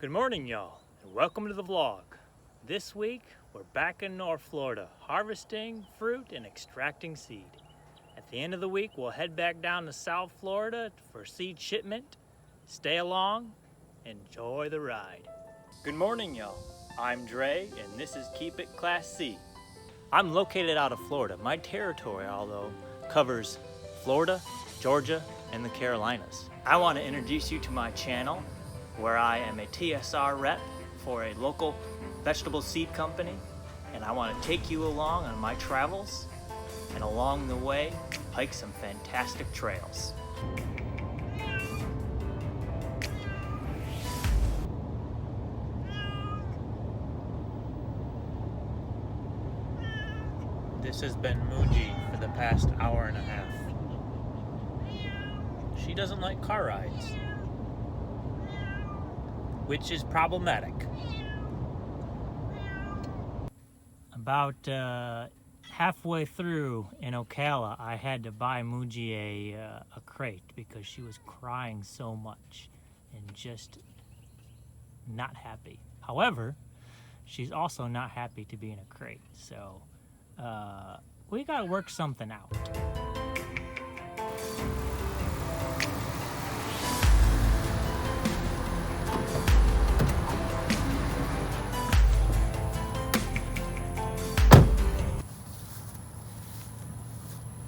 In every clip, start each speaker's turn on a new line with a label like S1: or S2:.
S1: Good morning, y'all, and welcome to the vlog. This week, we're back in North Florida, harvesting fruit and extracting seed. At the end of the week, we'll head back down to South Florida for seed shipment. Stay along, enjoy the ride. Good morning, y'all. I'm Dre, and this is Keep It Class C. I'm located out of Florida. My territory, although, covers Florida, Georgia, and the Carolinas. I want to introduce you to my channel, where I am a TSR rep for a local vegetable seed company, and I want to take you along on my travels, and along the way, hike some fantastic trails. This has been MUJI for the past hour and a half. She doesn't like car rides, which is problematic. About halfway through in Ocala, I had to buy MUJI a crate because she was crying so much and just not happy. However, she's also not happy to be in a crate, so we gotta work something out.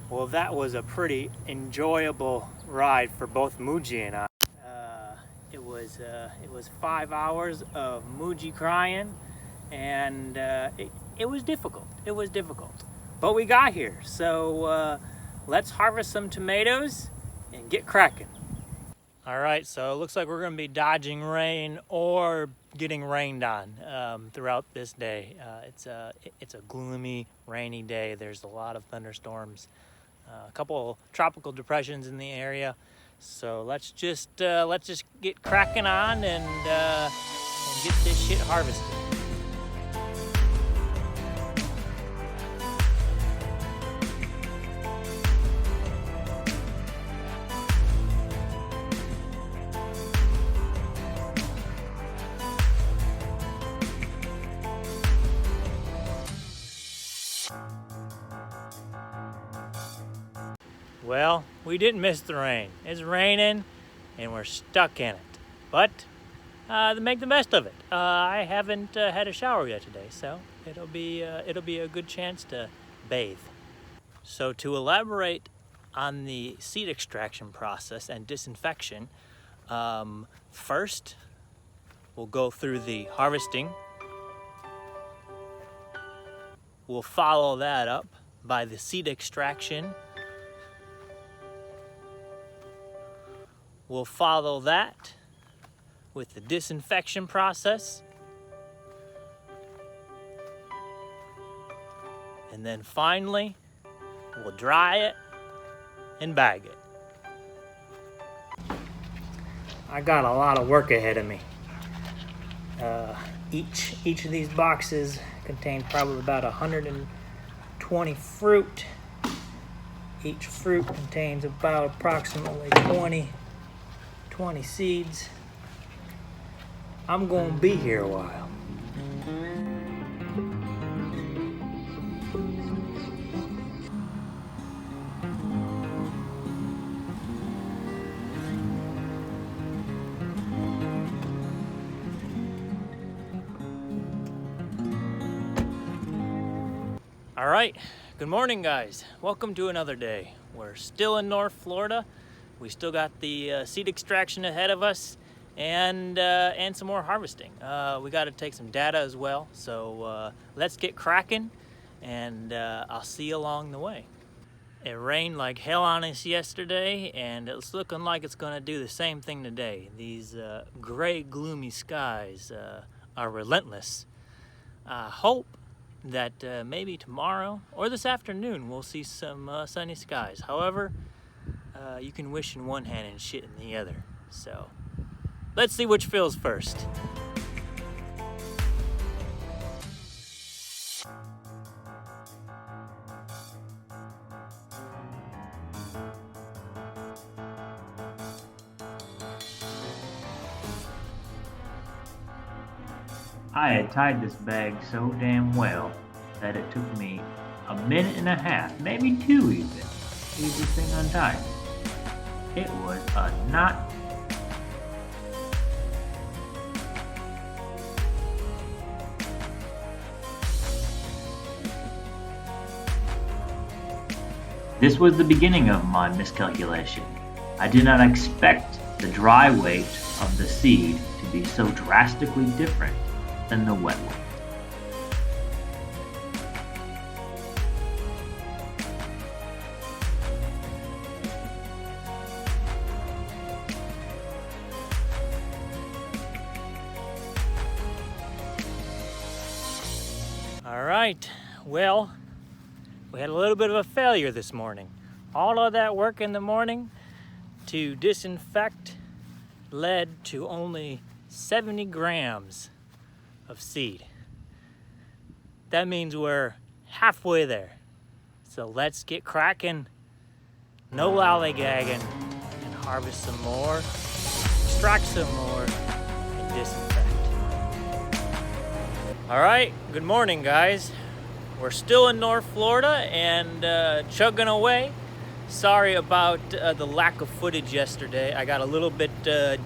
S1: Well, that was a pretty enjoyable ride for both MUJI and I. It was 5 hours of MUJI crying, and it was difficult. It was difficult, but we got here. So let's harvest some tomatoes and get cracking. All right, so it looks like we're going to be dodging rain or getting rained on throughout this day. It's a gloomy, rainy day. There's a lot of thunderstorms. A couple tropical depressions in the area, so let's just get cracking on and get this shit harvested. Well, we didn't miss the rain. It's raining, and we're stuck in it. But make the best of it. I haven't had a shower yet today, so it'll be a good chance to bathe. So to elaborate on the seed extraction process and disinfection, first we'll go through the harvesting. We'll follow that up by the seed extraction. We'll follow that with the disinfection process. And then finally, we'll dry it and bag it. I got a lot of work ahead of me. Each of these boxes contains probably about 120 fruit. Each fruit contains about approximately 20 seeds. I'm gonna be here a while. All right, good morning, guys. Welcome to another day. We're still in North Florida. We still got the seed extraction ahead of us, and some more harvesting. We got to take some data as well. So let's get cracking, and I'll see you along the way. It rained like hell on us yesterday, and it's looking like it's going to do the same thing today. These gray, gloomy skies are relentless. I hope that maybe tomorrow or this afternoon we'll see some sunny skies. However, you can wish in one hand and shit in the other. So let's see which fills first. I had tied this bag so damn well that it took me a minute and a half, maybe two even, to leave this thing untied. It was a knot. This was the beginning of my miscalculation. I did not expect the dry weight of the seed to be so drastically different than the wet weight. All right, well, we had a little bit of a failure this morning. All of that work in the morning to disinfect led to only 70 grams of seed. That means we're halfway there. So let's get cracking, no lollygagging, and harvest some more, extract some more, and disinfect. All right, good morning, guys. We're still in North Florida and chugging away. Sorry about the lack of footage yesterday. I got a little bit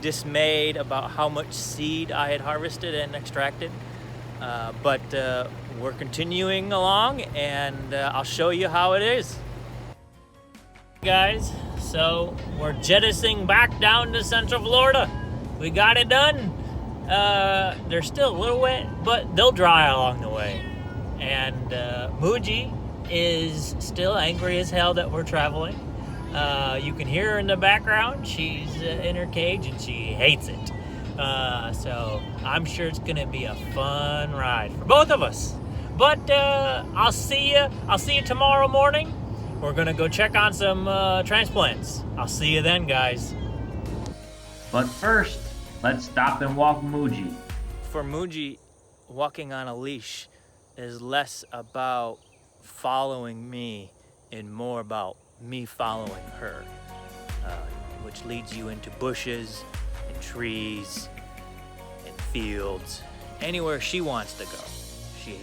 S1: dismayed about how much seed I had harvested and extracted. But we're continuing along and I'll show you how it is. Guys, so we're jettisoning back down to Central Florida. We got it done. They're still a little wet, but they'll dry along the way. And MUJI is still angry as hell that we're traveling. You can hear her in the background. She's in her cage and she hates it. So I'm sure it's gonna be a fun ride for both of us. But I'll see you tomorrow morning. We're gonna go check on some transplants. I'll see you then, guys. But first, let's stop and walk MUJI. For MUJI, walking on a leash is less about following me and more about me following her, which leads you into bushes and trees and fields, anywhere she wants to go. She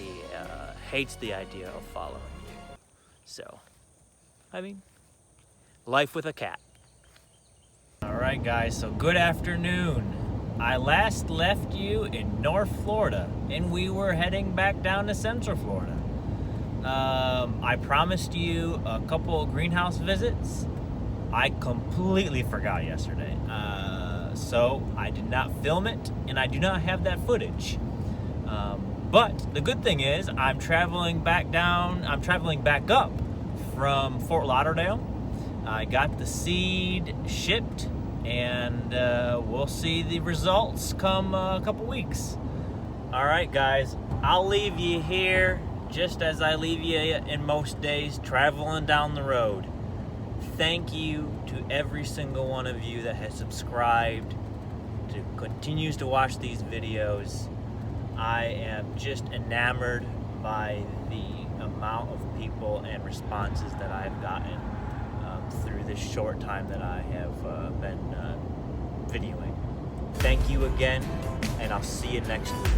S1: hates the idea of following you. So, I mean, life with a cat. All right, guys, so good afternoon. I last left you in North Florida and we were heading back down to Central Florida. I promised you a couple of greenhouse visits. I completely forgot yesterday. So I did not film it and I do not have that footage. But the good thing is I'm traveling back up from Fort Lauderdale. I got the seed shipped and we'll see the results come a couple weeks. All right, guys, I'll leave you here just as I leave you in most days, traveling down the road. Thank you to every single one of you that has subscribed, continues to watch these videos. I am just enamored by the amount of people and responses that I've gotten through this short time that I have been videoing. Thank you again, and I'll see you next week.